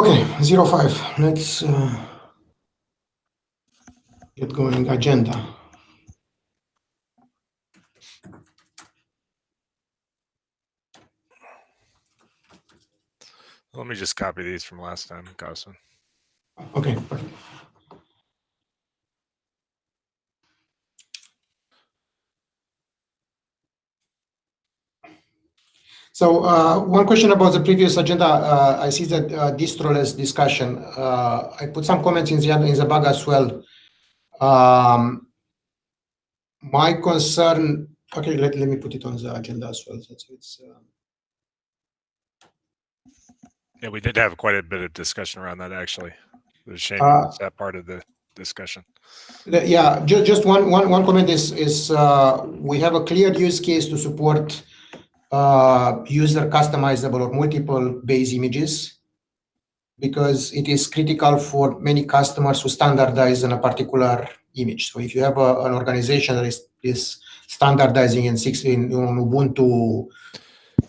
Okay, 05. Let's get going. Agenda. Let me just copy these from last time, Gaussen. Okay, perfect. So one question about the previous agenda. I see that distroless discussion. I put some comments in the bug as well. My concern. Okay, let me put it on the agenda as well. So it's. Yeah, we did have quite a bit of discussion around that, actually. It was a shame it's that part of the discussion. Yeah, just one comment is we have a clear use case to support user customizable or multiple base images, because it is critical for many customers to standardize on a particular image. So if you have an organization that is standardizing in Ubuntu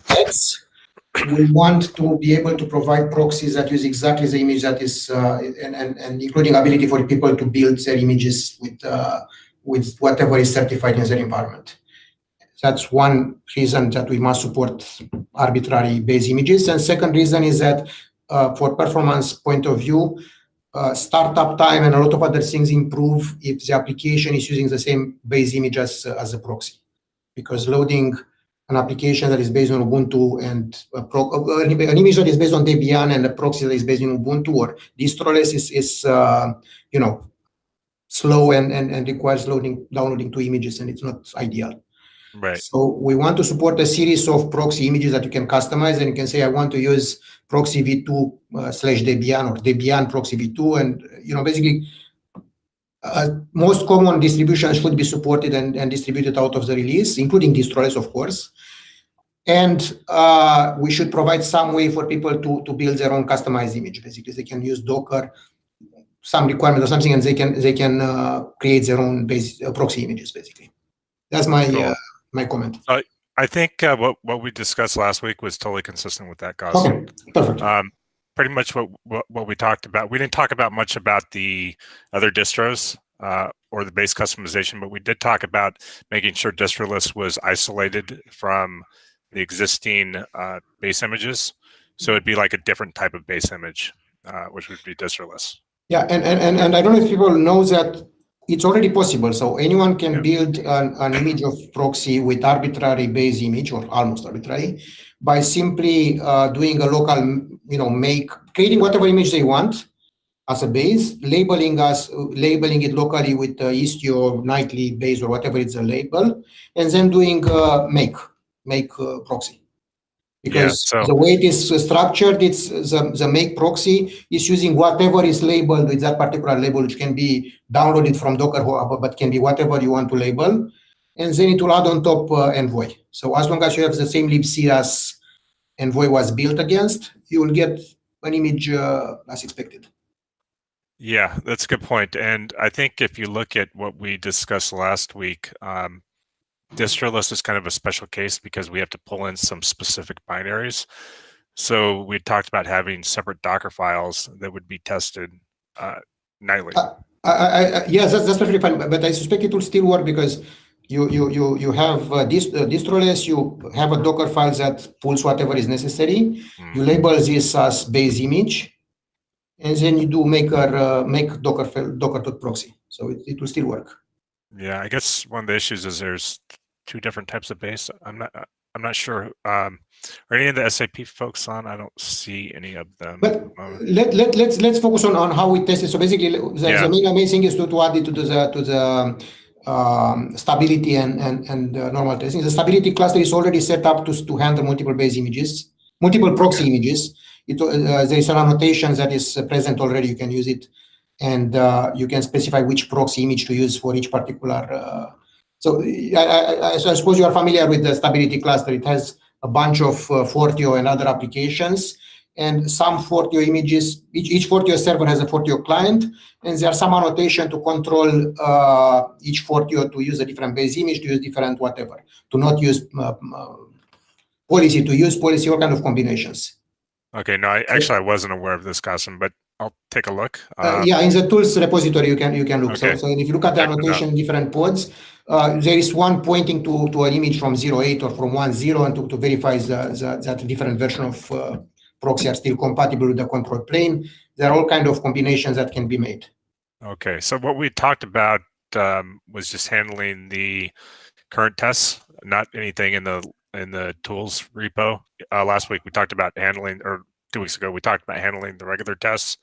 X, we want to be able to provide proxies that use exactly the image that is, and including ability for people to build their images with whatever is certified in their environment. That's one reason that we must support arbitrary base images. And second reason is that for performance point of view, startup time and a lot of other things improve if the application is using the same base image as a proxy, because loading an application that is based on Ubuntu and an image that is based on Debian and a proxy that is based on Ubuntu or distroless is slow and requires downloading two images, and it's not ideal. Right. So we want to support a series of proxy images that you can customize, and you can say, I want to use proxy v2 / Debian or Debian proxy v2, and basically most common distributions should be supported and distributed out of the release, including distroless, of course. And we should provide some way for people to build their own customized image. Basically, they can use Docker, some requirement or something, and they can create their own base proxy images. Basically, that's my Cool. My comment. I think what we discussed last week was totally consistent with that, Gaussen. Okay, perfect. Pretty much what we talked about. We didn't talk about much about the other distros or the base customization, but we did talk about making sure distroless was isolated from the existing base images. So it'd be like a different type of base image, which would be distroless. Yeah, and I don't know if people know that it's already possible. So anyone can build an image of proxy with arbitrary base image, or almost arbitrary, by simply doing a local, creating whatever image they want as a base, labeling it locally with Istio nightly base or whatever it's a label, and then doing make proxy. Because the way it is structured, it's the make proxy is using whatever is labeled with that particular label, which can be downloaded from Docker, but can be whatever you want to label. And then it will add on top Envoy. So as long as you have the same libc as Envoy was built against, you will get an image as expected. Yeah, that's a good point. And I think if you look at what we discussed last week, distroless is kind of a special case because we have to pull in some specific binaries. So we talked about having separate Docker files that would be tested nightly. Yes, that's perfectly fine. But I suspect it will still work because you have distroless. You have a Docker file that pulls whatever is necessary. You label this as base image, and then you do make docker.proxy. So it will still work. Yeah, I guess one of the issues is there's two different types of base. I'm not sure. Are any of the SAP folks on? I don't see any of them. But let's focus on how we test it. So basically, the main thing is to add it to the stability and normal testing. The stability cluster is already set up to handle multiple base images, multiple proxy images. There is an annotation that is present already. You can use it, and you can specify which proxy image to use for each particular. So I suppose you are familiar with the stability cluster. It has a bunch of Fortio and other applications, and some Fortio images. Each Fortio server has a Fortio client, and there's some annotation to control each Fortio to use a different base image, to use different whatever, to not use policy, to use policy, all kind of combinations. Okay, no, I wasn't aware of this custom, but I'll take a look. Yeah, in the tools repository, you can look. Okay. So if you look at the Check it out. annotation in different pods, there is one pointing to an image from 08 or from 10 and to verify that different version of proxy are still compatible with the control plane. There are all kind of combinations that can be made. Okay, so what we talked about was just handling the current tests, not anything in the tools repo. Last week we talked about handling, or 2 weeks ago we talked about handling the regular tests.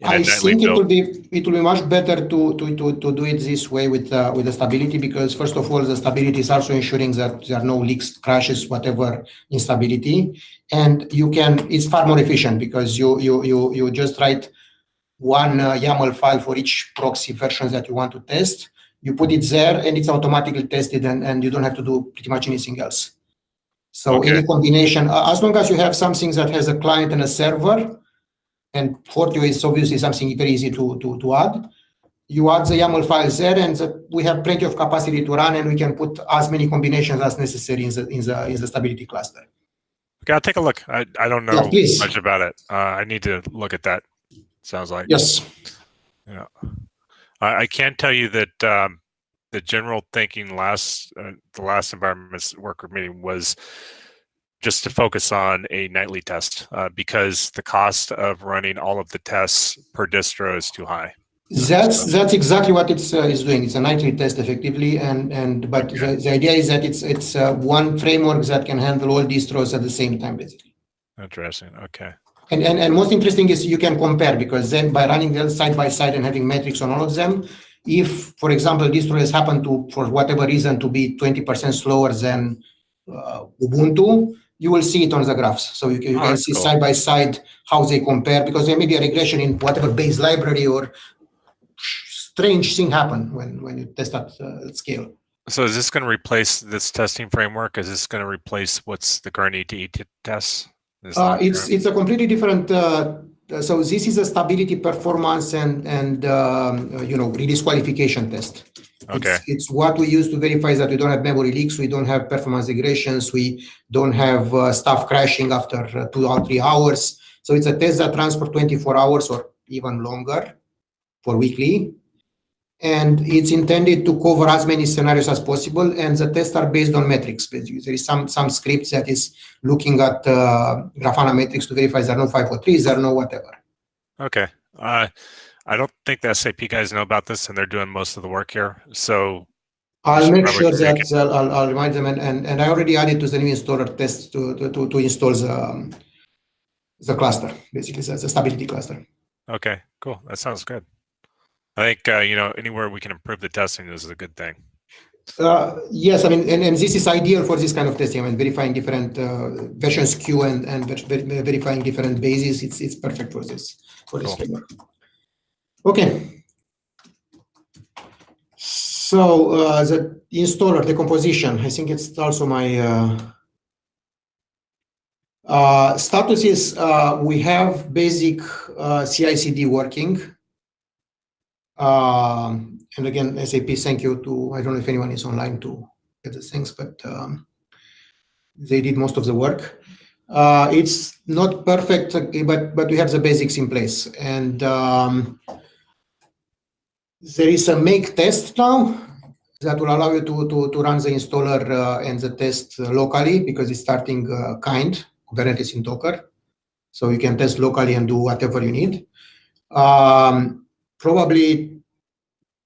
I think it will be much better to do it this way with the stability, because first of all, the stability is also ensuring that there are no leaks, crashes, whatever instability, and it's far more efficient because you just write one YAML file for each proxy versions that you want to test. You put it there and it's automatically tested, and you don't have to do pretty much anything else. So any combination, as long as you have something that has a client and a server, and Fortio is obviously something very easy to add. You add the YAML files there, and we have plenty of capacity to run, and we can put as many combinations as necessary in the stability cluster. Okay, I'll take a look. I don't know much about it. I need to look at that. Sounds like. Yes. Yeah. I can tell you that the general thinking the last environments worker meeting was just to focus on a nightly test because the cost of running all of the tests per distro is too high. That's exactly what it's doing. It's a nightly test effectively, but the idea is that it's one framework that can handle all distros at the same time, basically. Interesting. Okay. And most interesting is you can compare, because then by running them side by side and having metrics on all of them, if, for example, distro has happened to, for whatever reason, to be 20% slower than Ubuntu, you will see it on the graphs. So you can see side by side how they compare, because there may be a regression in whatever base library or strange thing happen when you test at scale. So is this going to replace this testing framework? Is this going to replace what's the current ETE tests? It's a completely different. So this is a stability, performance, and release qualification test. Okay. It's what we use to verify that we don't have memory leaks, we don't have performance regressions, we don't have stuff crashing after 2 or 3 hours. So it's a test that runs for 24 hours or even longer for weekly. And it's intended to cover as many scenarios as possible, and the tests are based on metrics. Basically, there is some script that is looking at Grafana metrics to verify there are no 503s, there are no whatever. Okay. I don't think the SAP guys know about this, and they're doing most of the work here. So I'll make sure that I'll remind them, and I already added to the new installer test to install the cluster, basically the stability cluster. Okay, cool. That sounds good. I think anywhere we can improve the testing is a good thing. Yes, I mean, and this is ideal for this kind of testing. I mean, verifying different versions queue and verifying different bases. It's perfect for this framework. Okay. So the installer, the composition. I think it's also my status is we have basic CI/CD working. And again, SAP, thank you to, I don't know if anyone is online to get the things, but they did most of the work. It's not perfect, but we have the basics in place. And there is a make test now that will allow you to run the installer and the test locally, because it's starting kind, Kubernetes in Docker. So you can test locally and do whatever you need. Probably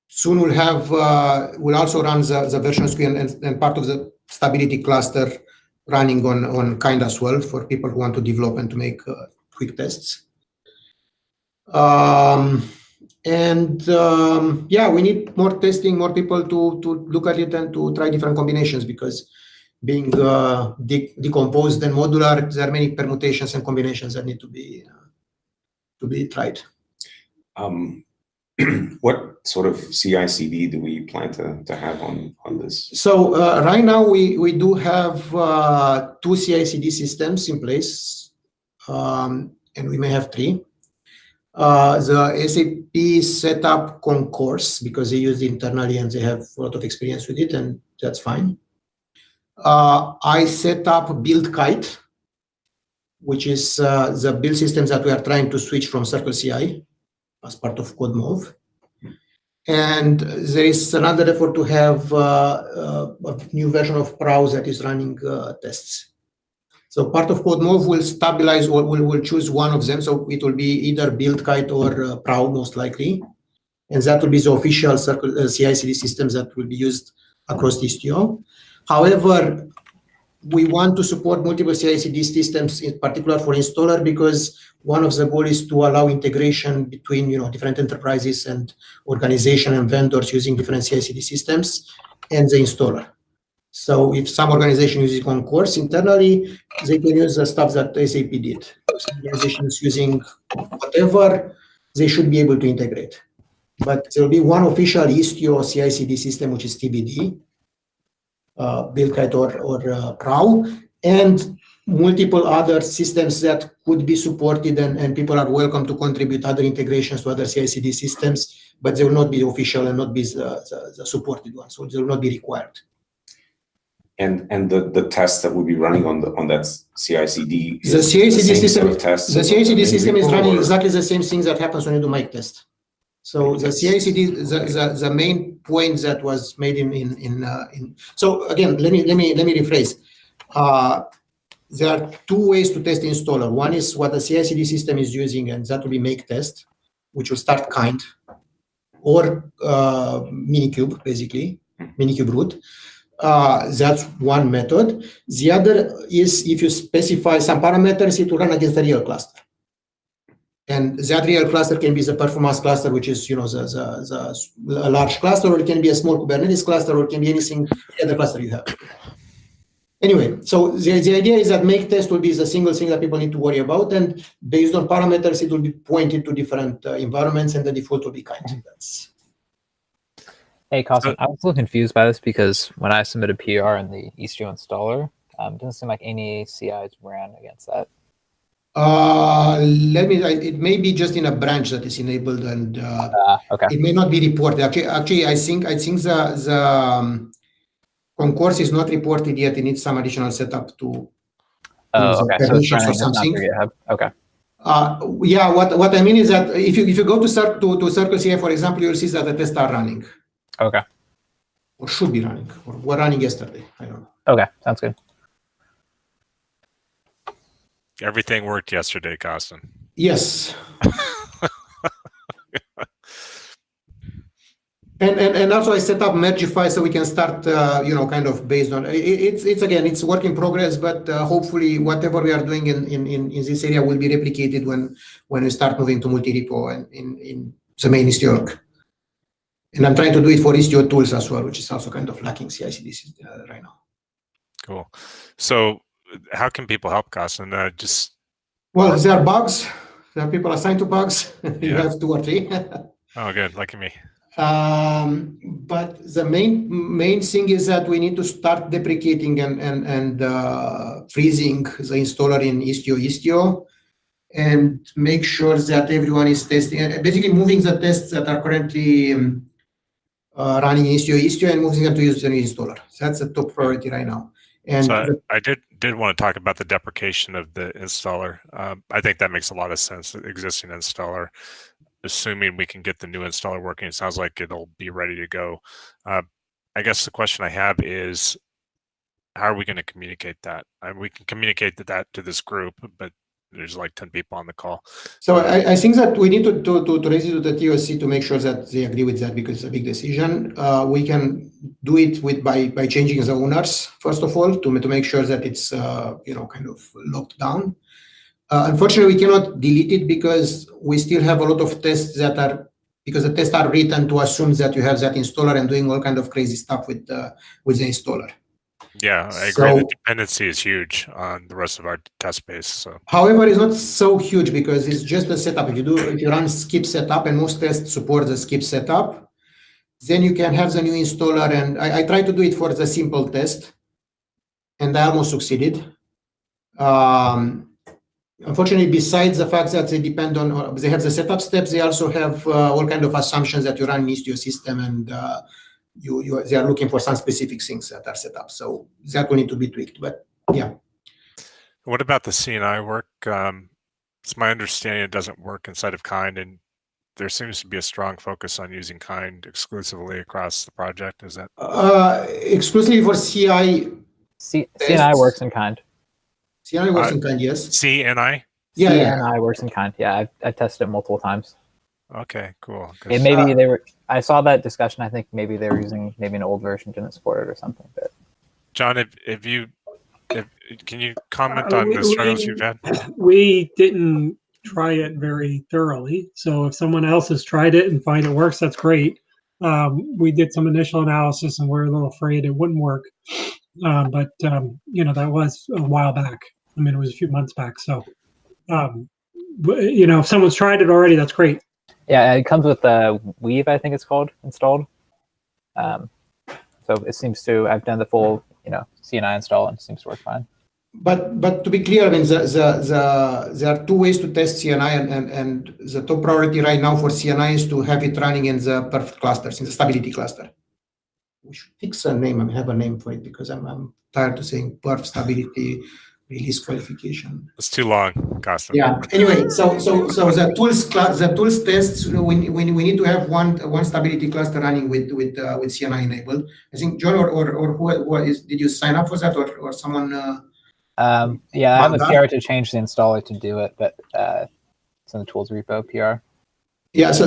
soon we'll also run the versions queue and part of the stability cluster running on kind as well for people who want to develop and to make quick tests. Yeah, we need more testing, more people to look at it and to try different combinations, because being decomposed and modular, there are many permutations and combinations that need to be tried. What sort of CI/CD do we plan to have on this? So right now we do have 2 CI/CD systems in place, and we may have 3. The SAP set up Concourse because they use it internally and they have a lot of experience with it, and that's fine. I set up BuildKite, which is the build systems that we are trying to switch from Circle CI as part of CodeMove. And there is another effort to have a new version of PRAO that is running tests. So part of CodeMove will stabilize or will choose one of them. So it will be either BuildKite or PRAO most likely. And that will be the official Circle CI/CD systems that will be used across Istio. However, we want to support multiple CI/CD systems, in particular for installer, because one of the goals is to allow integration between different enterprises and organization and vendors using different CI/CD systems and the installer. So if some organization uses Concourse internally, they can use the stuff that SAP did. Some organizations using whatever, they should be able to integrate. But there will be one official Istio CI/CD system, which is TBD, BuildKite or PRAO, and multiple other systems that could be supported, and people are welcome to contribute other integrations to other CI/CD systems, but they will not be official and not be the supported ones, so they will not be required. And the tests that will be running on that CI/CD. The CI/CD system. Of tests the CI/CD system is running exactly the same thing that happens when you do mic test. So the CI/CD, the main point that was made in so again, let me rephrase. There are two ways to test installer. One is what the CI/CD system is using, and that will be make test, which will start kind, or Minikube, basically, Minikube root. That's one method. The other is if you specify some parameters, it will run against the real cluster. And that real cluster can be the performance cluster, which is a large cluster, or it can be a small Kubernetes cluster, or it can be any other cluster you have. Anyway, so the idea is that make test will be the single thing that people need to worry about, and based on parameters, it will be pointed to different environments, and the default will be kind. Hey, Costin, I was a little confused by this because when I submitted PR in the Istio installer, it doesn't seem like any CIs ran against that. It may be just in a branch that is enabled, and okay. It may not be reported. Actually, I think the Concourse is not reported yet. It needs some additional setup to okay. So it's running, or something. it's not okay. Yeah, what I mean is that if you go to Circle CI, for example, you'll see that the tests are running. Okay. Or should be running, or were running yesterday. I don't know. Okay, sounds good. Everything worked yesterday, Costin. Yes. And also I set up Mergify so we can start, kind of based on it's work in progress, but hopefully whatever we are doing in this area will be replicated when we start moving to multi-repo and in the main Istio. And I'm trying to do it for Istio tools as well, which is also kind of lacking CI/CD right now. Cool. So how can people help, Costin? Well, there are bugs. There are people assigned to bugs. You have 2 or 3. Oh, good. Lucky me. But the main thing is that we need to start deprecating and freezing the installer in Istio, and make sure that everyone is testing, basically moving the tests that are currently running in Istio and moving them to use the new installer. That's the top priority right now. And so I did want to talk about the deprecation of the installer. I think that makes a lot of sense. The existing installer, assuming we can get the new installer working, it sounds like it'll be ready to go. I guess the question I have is, how are we going to communicate that? We can communicate that to this group, but there's like 10 people on the call. So I think that we need to raise it to the TOC to make sure that they agree with that, because it's a big decision. We can do it by changing the owners, first of all, to make sure that it's kind of locked down. Unfortunately, we cannot delete it because we still have a lot of tests because the tests are written to assume that you have that installer and doing all kind of crazy stuff with the installer. Yeah, I agree. The dependency is huge on the rest of our test base. So, however, it's not so huge because it's just a setup. If you run skip setup, and most tests support the skip setup, then you can have the new installer. And I tried to do it for the simple test, and I almost succeeded. Unfortunately, besides the fact that they depend on, they have the setup steps, they also have all kind of assumptions that you run in Istio system, and they are looking for some specific things that are set up. So that will need to be tweaked, but yeah. What about the CNI work? It's my understanding it doesn't work inside of Kind, and there seems to be a strong focus on using Kind exclusively across the project. Is that Exclusively for CI. CNI works in Kind. CNI works in Kind, yes. CNI? Yeah, yeah. CNI works in Kind. Yeah, I've tested it multiple times. Okay, cool. 'Cause- It maybe they were. I saw that discussion. I think maybe they were using maybe an old version didn't support it or something. But John, can you comment on the struggles you've had? We didn't try it very thoroughly. So if someone else has tried it and find it works, that's great. We did some initial analysis and we're a little afraid it wouldn't work. But that was a while back. I mean, it was a few months back. So, if someone's tried it already, that's great. yeah, it comes with Weave, I think it's called, installed. So it seems to. I've done the full, CNI install and it seems to work fine. But to be clear, I mean, there are two ways to test CNI, and the top priority right now for CNI is to have it running in the perf clusters, in the stability cluster. We should fix a name. I have a name for it because I'm tired of saying perf stability release qualification. It's too long, Costa. Yeah. Anyway, so the tools tests. We need to have one stability cluster running with CNI enabled. I think John or who is, did you sign up for that or someone? Yeah, I have a PR to change the installer to do it, but it's in the tools repo PR. Yeah, so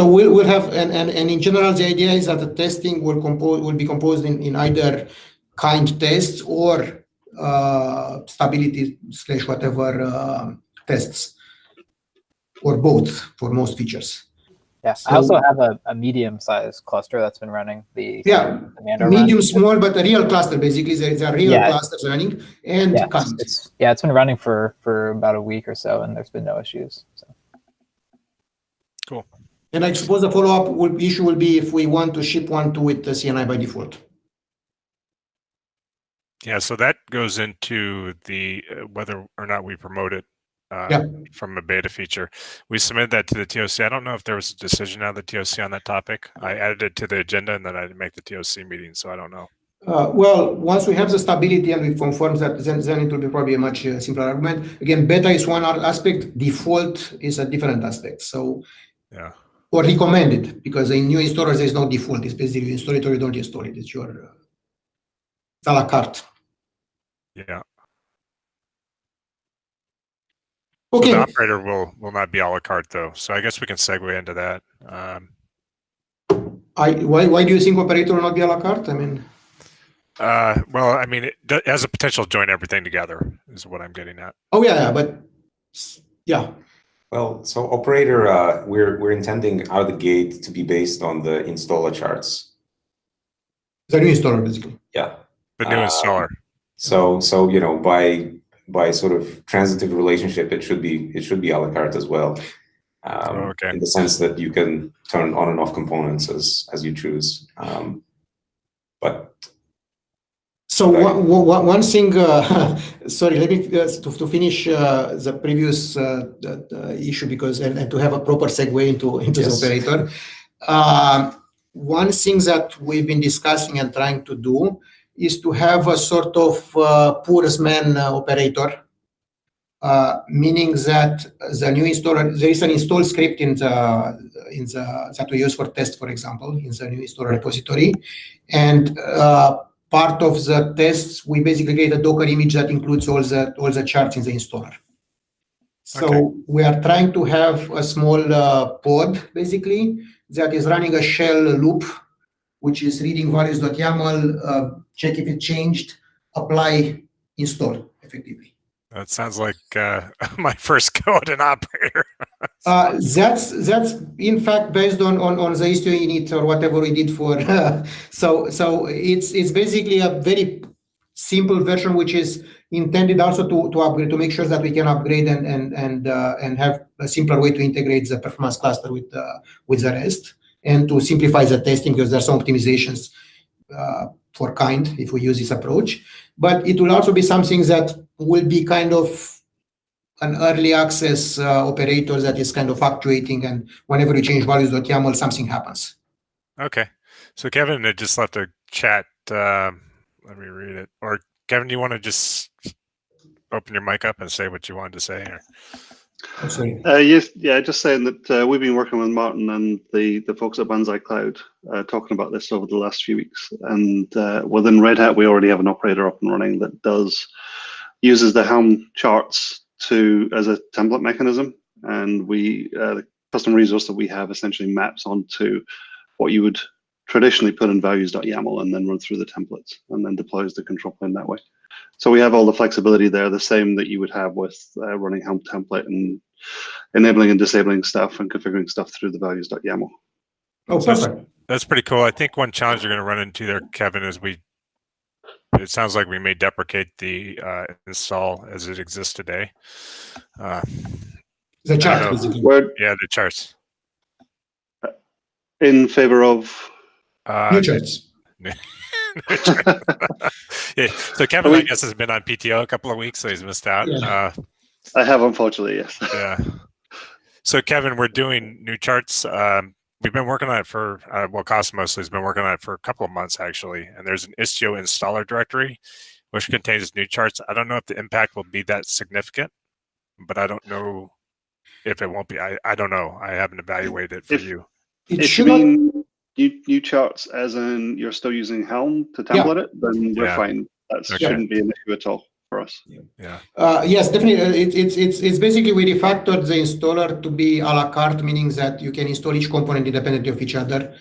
we'll have and in general the idea is that the testing will be composed in either Kind tests or stability / whatever tests, or both for most features. Yeah, So, I also have a medium-sized cluster that's been running the medium small, but a real cluster basically. There are real clusters running and Kind. It's been running for about a week or so, and there's been no issues. So. Cool. And I suppose the follow-up issue will be if we want to ship one to with the CNI by default. Yeah, so that goes into the whether or not we promote it from a beta feature. We submitted that to the TOC. I don't know if there was a decision out of the TOC on that topic. I added it to the agenda and then I didn't make the TOC meeting, so I don't know. Well, once we have the stability and we confirm that, then it will be probably a much simpler argument. Again, beta is one aspect, default is a different aspect. So, yeah, or recommended, because in new installers there is no default. It's basically you install it or you don't install it. It's your it's a la carte. Yeah. Okay. So the operator will not be a la carte though. So I guess we can segue into that. Why do you think operator will not be a la carte? I mean. Well, I mean, it has a potential to join everything together, is what I'm getting at. Oh yeah, but yeah. Well, so operator, we're intending out of the gate to be based on the installer charts. The new installer, basically. Yeah. The new installer. So by sort of transitive relationship, it should be a la carte as well. In the sense that you can turn on and off components as you choose. So one thing, sorry, let me to finish the previous issue because and to have a proper segue into the operator. One thing that we've been discussing and trying to do is to have a sort of poorest man operator, meaning that the new installer, there is an install script in the that we use for test, for example, in the new installer repository, and part of the tests, we basically create a Docker image that includes all the charts in the installer. So we are trying to have a small pod, basically, that is running a shell loop, which is reading values.yaml, check if it changed, apply, install, effectively. That sounds like my first go at an operator. That's in fact based on the Istio init or whatever we did for. So it's basically a very simple version which is intended also to upgrade, to make sure that we can upgrade and have a simpler way to integrate the performance cluster with the rest, and to simplify the testing because there are some optimizations for Kind if we use this approach. But it will also be something that will be kind of an early access operator that is kind of fluctuating, and whenever you change values.yaml, something happens. Okay. So Kevin had just left a chat. Let me read it. Or Kevin, do you want to just open your mic up and say what you wanted to say? Or... Yes, just saying that we've been working with Martin and the folks at Banzai Cloud talking about this over the last few weeks. And within Red Hat, we already have an operator up and running that uses the Helm charts as a template mechanism. And the custom resource that we have essentially maps onto what you would traditionally put in values.yaml and then run through the templates and then deploys the control plane that way. So we have all the flexibility there, the same that you would have with running Helm template and enabling and disabling stuff and configuring stuff through the values.yaml. Oh, perfect. That's pretty cool. I think one challenge you're going to run into there, Kevin, is it sounds like we may deprecate the install as it exists today. The chart, basically. Yeah, the charts. In favor of? New charts. Yeah. So Kevin, I guess, has been on PTO a couple of weeks, so he's missed out. Yeah. I have, unfortunately, yes. Yeah. So Kevin, we're doing new charts. We've been working on it for, Costa mostly has been working on it for a couple of months, actually. And there's an Istio installer directory, which contains new charts. I don't know if the impact will be that significant, but I don't know if it won't be. I don't know. I haven't evaluated it for you. If you mean new charts as in you're still using Helm to template it, then we're fine. That shouldn't be an issue at all for us. Yes, definitely. It's basically we refactored the installer to be a la carte, meaning that you can install each component independently of each other,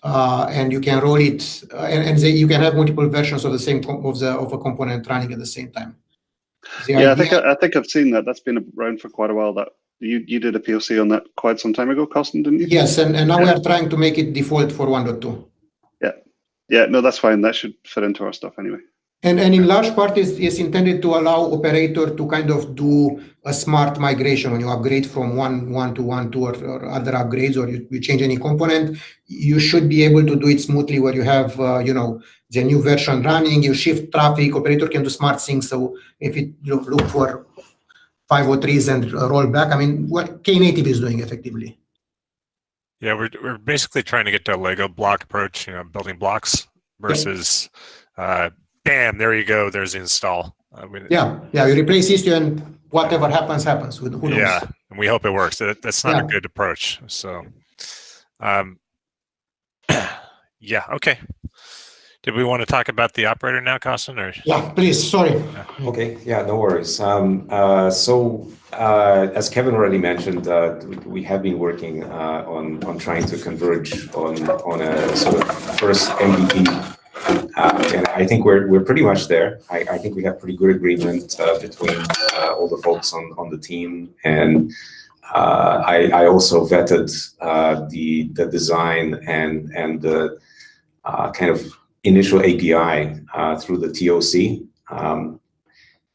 and you can roll it, and you can have multiple versions of the same of a component running at the same time. I think I've seen that. That's been around for quite a while. That you did a POC on that quite some time ago, Costin, didn't you? Yes, and now we are trying to make it default for 1.2. Yeah, no, that's fine. That should fit into our stuff anyway. And in large part is intended to allow operator to kind of do a smart migration when you upgrade from 1 to 1.2 or other upgrades, or you change any component. You should be able to do it smoothly where you have the new version running, you shift traffic, operator can do smart things. So if it look for 503s and roll back, I mean, what Knative is doing effectively. Yeah, we're basically trying to get to a Lego block approach, building blocks versus bam, there you go, there's the install. You replace Istio and whatever happens. Who knows? Yeah, and we hope it works. That's not a good approach. So, okay. Did we want to talk about the operator now, Costin? Or please. Sorry. Okay. Yeah, no worries. So as Kevin already mentioned, we have been working on trying to converge on a sort of first MVP. And I think we're pretty much there. I think we have pretty good agreement between all the folks on the team, and I also vetted the design and the kind of initial API through the TOC.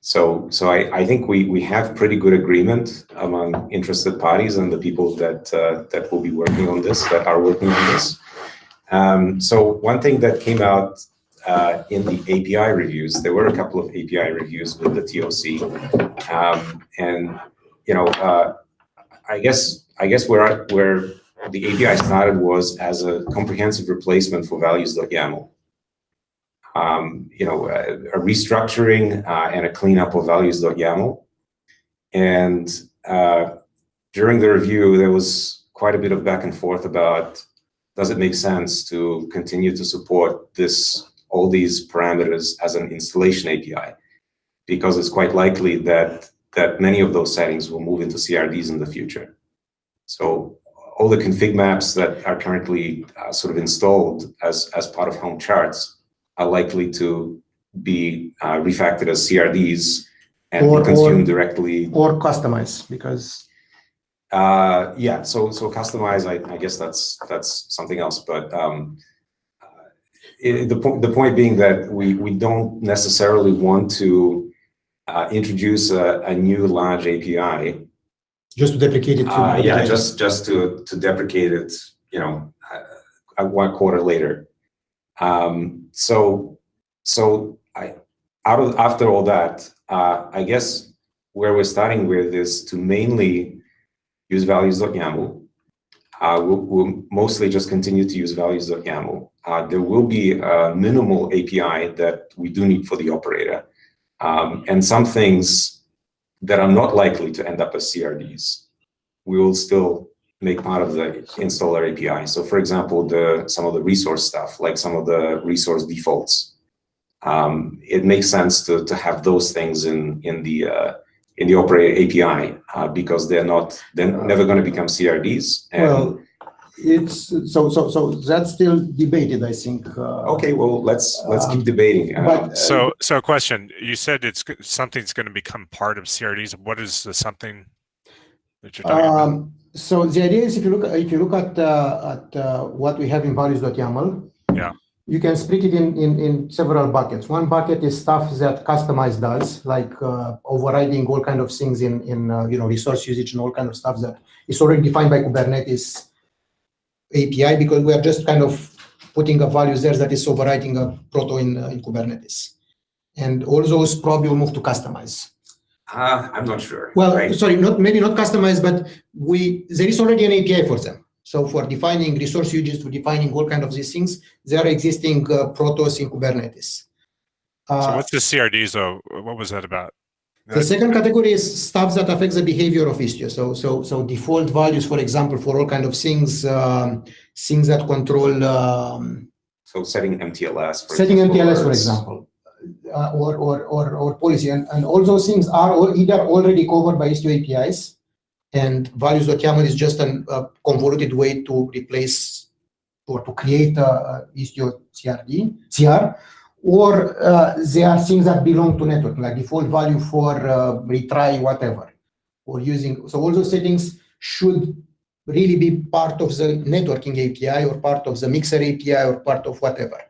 So I think we have pretty good agreement among interested parties and the people that will be working on this, that are working on this. So one thing that came out in the API reviews, there were a couple of API reviews with the TOC, and I guess where the API started was as a comprehensive replacement for values.yaml. A restructuring and a cleanup of values.yaml, and during the review there was quite a bit of back and forth about, does it make sense to continue to support all these parameters as an installation API? Because it's quite likely that many of those settings will move into CRDs in the future. So all the config maps that are currently sort of installed as part of Helm charts are likely to be refactored as CRDs and be consumed directly. Or customized, because... So customize, I guess that's something else, but the point being that we don't necessarily want to introduce a new large API just to deprecate it. Just to deprecate it, 1 quarter later. After all that, I guess where we're starting with is to mainly use values.yaml. We'll mostly just continue to use values.yaml. There will be a minimal API that we do need for the operator, And some things that are not likely to end up as CRDs, we will still make part of the installer API. So for example, some of the resource stuff, like some of the resource defaults, it makes sense to have those things in the operator API because they're never going to become CRDs. And well, it's so that's still debated, I think. Okay, well, let's keep debating. So a question: you said something's going to become part of CRDs. What is the something that you're talking about? So the idea is, if you look at what we have in values.yaml, yeah, you can split it in several buckets. One bucket is stuff that Customize does, like overriding all kind of things in resource usage and all kind of stuff that is already defined by Kubernetes API, because we are just kind of putting a values there that is overriding a proto in Kubernetes. And all those probably will move to Customize. I'm not sure. Well, right? sorry, maybe not Customize, but there is already an API for them. So for defining resource usage, for defining all kind of these things, there are existing protos in Kubernetes. So what's the CRDs though? What was that about? The second category is stuff that affects the behavior of Istio. So default values, for example, for all kind of things, things that control. So setting MTLS. For example, or policy, and all those things are either already covered by Istio APIs, and values.yaml is just a convoluted way to replace or to create a Istio CR. Or there are things that belong to network, like default value for retry, whatever, or using. So all those settings should really be part of the networking API or part of the mixer API or part of whatever.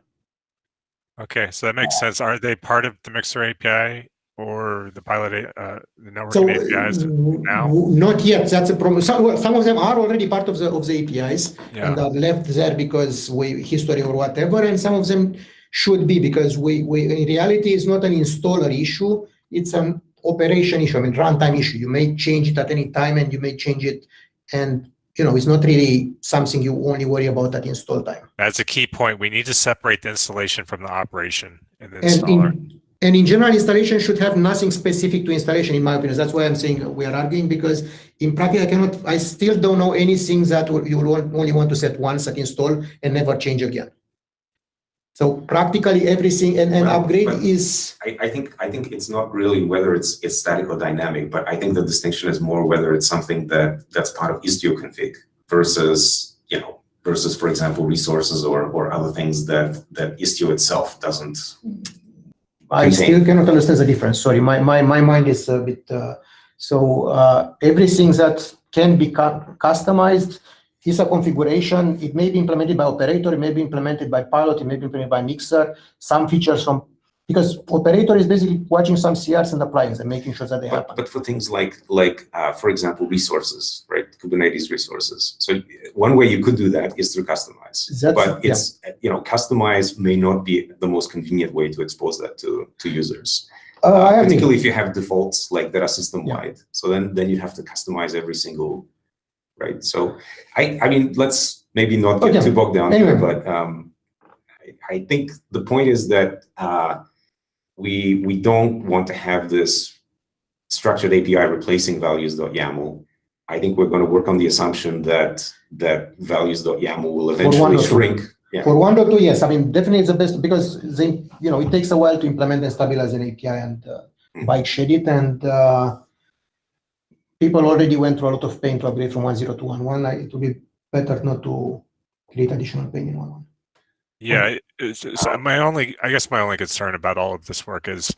Okay, so that makes sense. Are they part of the mixer API or the pilot, the networking APIs now? Not yet. That's a problem. Some of them are already part of the APIs and are left there because history or whatever, and some of them should be, because we in reality it's not an installer issue, it's an operation issue, runtime issue. You may change it at any time and you may change it, and it's not really something you only worry about at install time. That's a key point. We need to separate the installation from the operation in the installer. And in general, installation should have nothing specific to installation, in my opinion. That's why I'm saying we are arguing, because in practice, I still don't know anything that you will only want to set once at install and never change again. So practically everything and upgrade is. I think it's not really whether it's static or dynamic, but I think the distinction is more whether it's something that's part of Istio config versus for example resources or other things that Istio itself doesn't. I still cannot understand the difference. Sorry, my mind is a bit. Everything that can be customized is a configuration. It may be implemented by operator, it may be implemented by pilot, it may be implemented by mixer. Some features because operator is basically watching some CRs and applying and making sure that they happen. But for things like for example, resources, right? Kubernetes resources. So one way you could do that is through Customize. But it's Customize may not be the most convenient way to expose that to users. Particularly if you have defaults that are system wide. So then you have to customize every single. Right. So let's maybe not get too bogged down here, but I think the point is that we don't want to have this structured API replacing values.yaml. I think we're going to work on the assumption that values.yaml will eventually shrink. Yeah. For 1.2, yes. Definitely it's the best, because it takes a while to implement and stabilize an API and bike shed it, and people already went through a lot of pain to upgrade from 1.0 to 1.1. It would be better not to create additional pain in 1.1. Yeah, my only concern about all of this work is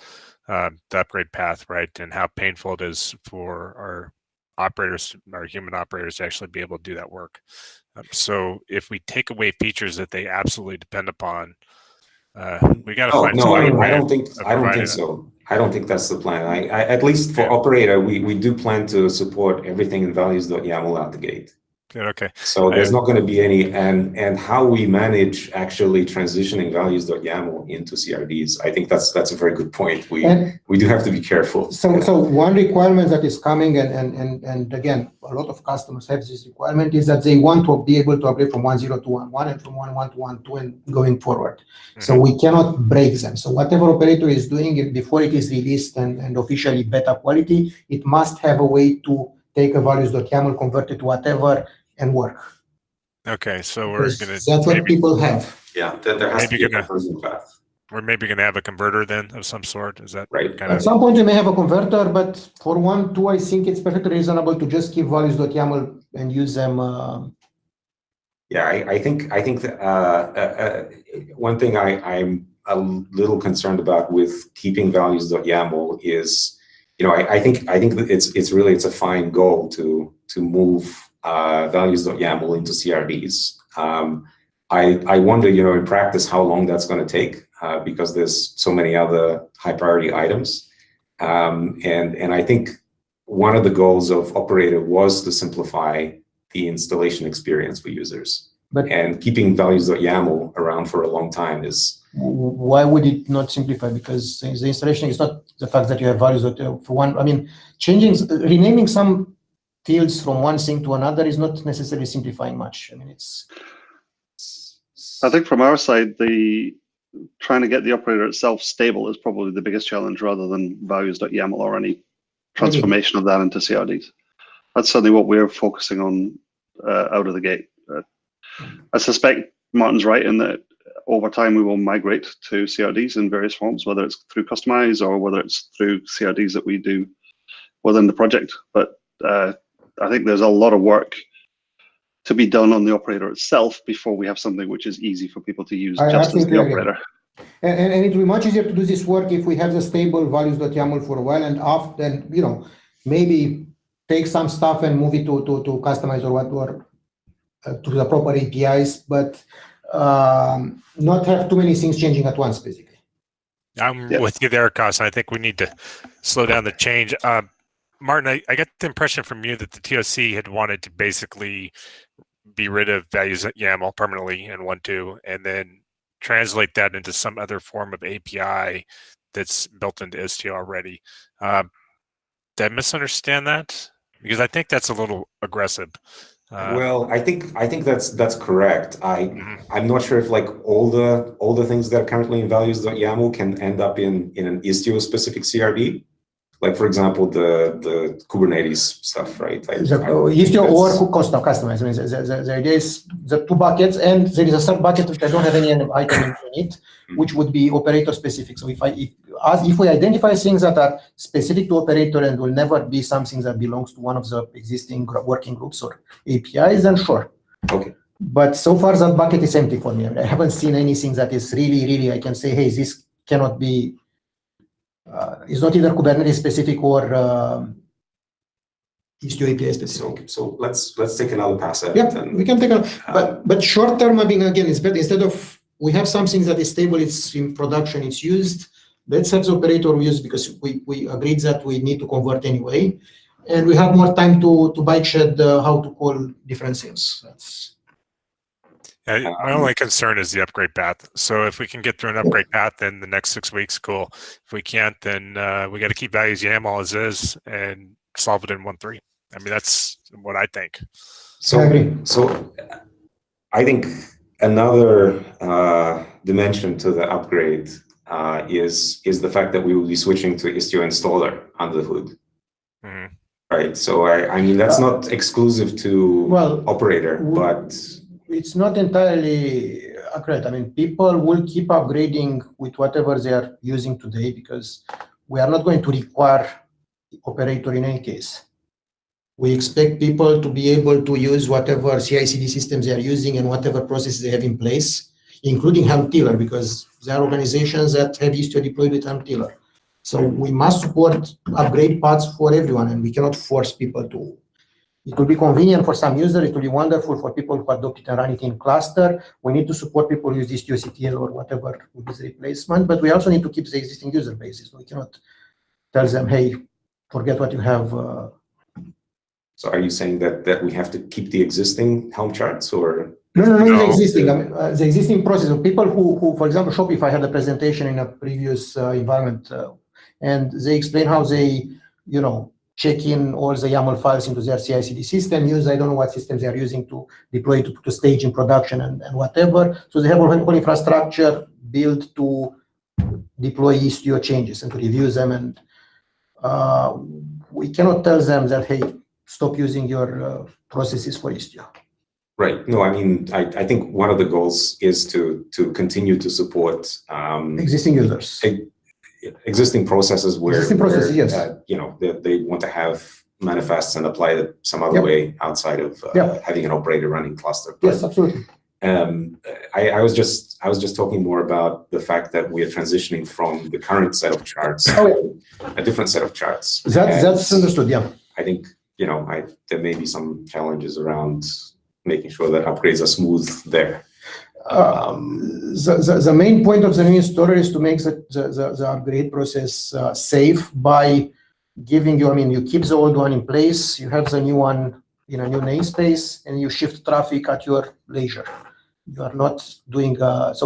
the upgrade path, right? And how painful it is for our operators, our human operators, to actually be able to do that work. So if we take away features that they absolutely depend upon, we got to find. No, I don't think so. I don't think that's the plan. I at least for operator, we do plan to support everything in values.yaml out the gate. Okay. So there's not going to be any, and how we manage actually transitioning values.yaml into CRDs, I think that's a very good point. We do have to be careful. So one requirement that is coming, and again, a lot of customers have this requirement, is that they want to be able to upgrade from 1.0 to 1.1 and from 1.1 to 1.2 and going forward. So we cannot break them. So whatever operator is doing it before it is released and officially beta quality, it must have a way to take a values.yaml, convert it to whatever, and work. Okay, so we're going to... That's what people have. Yeah, there has to be a conversion path. We're maybe going to have a converter then of some sort. Is that right? At some point, you may have a converter, but for 1.2, I think it's perfectly reasonable to just keep values.yaml and use them. Yeah, I think that, one thing I'm a little concerned about with keeping values.yaml is, I think that it's a fine goal to move values.yaml into CRDs. I wonder, in practice, how long that's going to take because there's so many other high priority items. And I think one of the goals of Operator was to simplify the installation experience for users. And keeping values.yaml around for a long time is... Why would it not simplify? Because the installation is not the fact that you have values. For one, I mean, renaming some fields from one thing to another is not necessarily simplifying much. I mean, I think from our side, trying to get the operator itself stable is probably the biggest challenge, rather than values.yaml or any transformation of that into CRDs. That's certainly what we're focusing on out of the gate. I suspect Martin's right in that over time we will migrate to CRDs in various forms, whether it's through Customize or whether it's through CRDs that we do within the project. But I think there's a lot of work to be done on the operator itself before we have something which is easy for people to use just as the operator. And it will be much easier to do this work if we have the stable values.yaml for a while, and after, maybe take some stuff and move it to Customize or whatever, to the proper APIs, but not have too many things changing at once, basically. I'm with you there, Cos. I think we need to slow down the change. Martin, I get the impression from you that the TOC had wanted to basically be rid of values.yaml permanently in 1.2 and then translate that into some other form of API that's built into Istio already. Did I misunderstand that? Because I think that's a little aggressive. Well, I think that's correct. I'm not sure if all the things that are currently in values.yaml can end up in an Istio specific CRD. Like, for example, the Kubernetes stuff, right? Istio or Customize. I mean, the idea is the two buckets, and there is a third bucket which I don't have any item in it, which would be operator specific. So if we identify things that are specific to operator and will never be something that belongs to one of the existing working groups or APIs, then sure. Okay. But so far that bucket is empty for me. I haven't seen anything that is really, I can say, hey, this cannot be. It's not either Kubernetes specific or Istio API specific. So let's take another pass at it. Yeah, we can take a. But short term, I mean, again, it's better instead of we have something that is stable, it's in production, it's used. Let's have the operator use, because we agreed that we need to convert anyway, and we have more time to bike shed how to call different things. My only concern is the upgrade path. So if we can get through an upgrade path in the next 6 weeks, cool. If we can't, then we got to keep values.yaml as is and solve it in 1.3. I mean, that's what I think. So I think another dimension to the upgrade is the fact that we will be switching to Istio installer under the hood. Mm-hmm. Right. So I mean, that's not exclusive to operator, but it's not entirely accurate. I mean, people will keep upgrading with whatever they are using today, because we are not going to require operator in any case. We expect people to be able to use whatever CI/CD systems they are using and whatever processes they have in place, including Helm Tiller, because there are organizations that have Istio deployed with Helm Tiller. So we must support upgrade paths for everyone, and we cannot force people to. It will be convenient for some users. It will be wonderful for people who adopt it and run it in cluster. We need to support people who use Istio or whatever with this replacement, but we also need to keep the existing user bases. We cannot tell them, hey, forget what you have So are you saying that we have to keep the existing Helm charts, or? No, the existing. I mean, the existing process of people who, for example, Shopify had a presentation in a previous environment, and they explain how they, check in all the YAML files into their CI/CD system. I don't know what systems they are using to deploy to stage in production and whatever. So they have a whole infrastructure built to deploy Istio changes and to review them. And we cannot tell them that, hey, stop using your processes for Istio. Right. No, I mean, I think one of the goals is to continue to support existing users. Existing processes where, yes. They want to have manifests and apply it some other way outside of having an operator running cluster. Yes, absolutely. I was just talking more about the fact that we are transitioning from the current set of charts to a different set of charts. That's understood. Yeah. I think there may be some challenges around making sure that upgrades are smooth there. The main point of the new installer is to make the upgrade process safe by giving you, you keep the old one in place, you have the new one in a new namespace, and you shift traffic at your leisure. You are not doing that's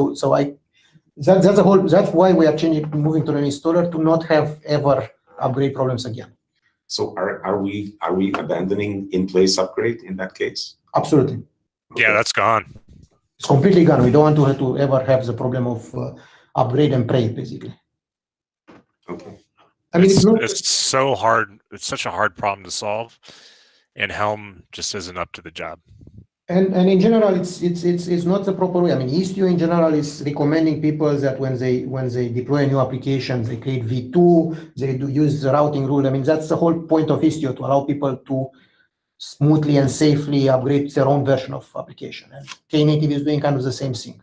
why we are moving to an installer, to not have ever upgrade problems again. So are we abandoning in-place upgrade in that case? Absolutely. Yeah, that's gone. It's completely gone. We don't want to ever have the problem of upgrade and pray, basically. Okay. It's so hard. It's such a hard problem to solve, and Helm just isn't up to the job. And in general, it's not the proper way. Istio in general is recommending people that when they deploy a new application, they create V2, they do use the routing rule. That's the whole point of Istio, to allow people to smoothly and safely upgrade their own version of application. And Knative is doing kind of the same thing.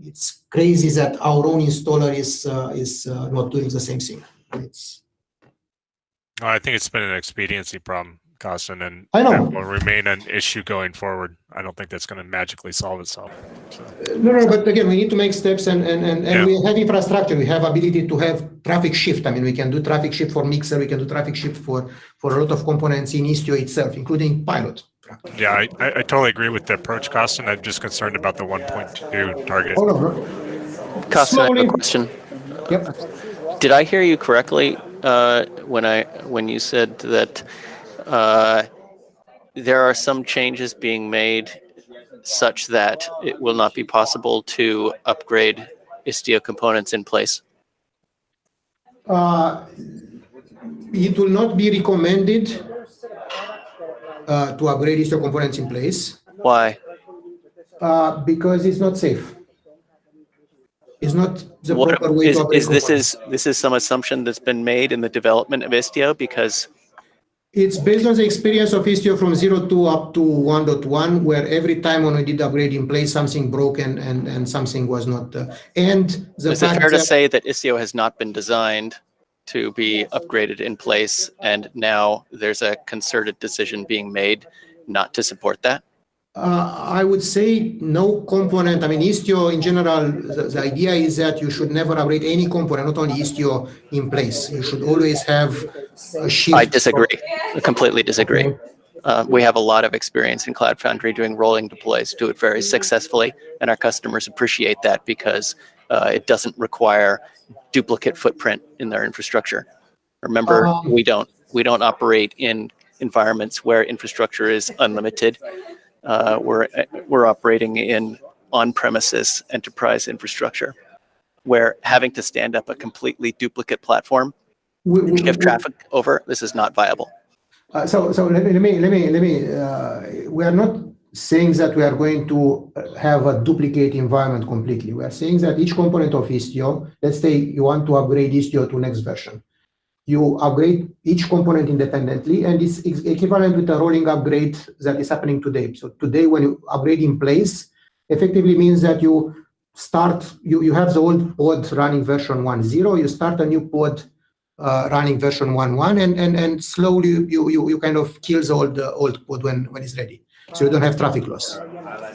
It's crazy that our own installer is not doing the same thing. I think it's been an expediency problem, Costin, and I know. that will remain an issue going forward. I don't think that's going to magically solve itself. So. No, but again, we need to make steps, and we have infrastructure. We have ability to have traffic shift. We can do traffic shift for Mixer. We can do traffic shift for a lot of components in Istio itself, including Pilot. Yeah, I totally agree with the approach, Costin. I'm just concerned about the 1.2 target. Hold on, Costin, I have a question. Yep. Did I hear you correctly when you said that there are some changes being made such that it will not be possible to upgrade Istio components in place? It will not be recommended to upgrade Istio components in place. Why? Because it's not safe. It's not the proper way to upgrade components. This is some assumption that's been made in the development of Istio, because it's based on the experience of Istio from 0.2 up to 1.1, where every time when we did upgrade in place, something broke and something was not. Is it fair to say that Istio has not been designed to be upgraded in place, and now there's a concerted decision being made not to support that? I would say no component. Istio in general, the idea is that you should never upgrade any component, not only Istio, in place. You should always have a shift. I disagree. I completely disagree. Okay. We have a lot of experience in Cloud Foundry doing rolling deploys, do it very successfully, and our customers appreciate that because it doesn't require duplicate footprint in their infrastructure. Remember, we don't operate in environments where infrastructure is unlimited. We're operating in on-premises enterprise infrastructure, where having to stand up a completely duplicate platform and shift traffic over, this is not viable. So let me. We are not saying that we are going to have a duplicate environment completely. We are saying that each component of Istio, let's say you want to upgrade Istio to next version. You upgrade each component independently, and it's equivalent with a rolling upgrade that is happening today. So today, when you upgrade in place, effectively means that you have the old pod running version 1.0, you start a new pod running version 1.1, and slowly you kind of kill the old pod when it's ready. So you don't have traffic loss.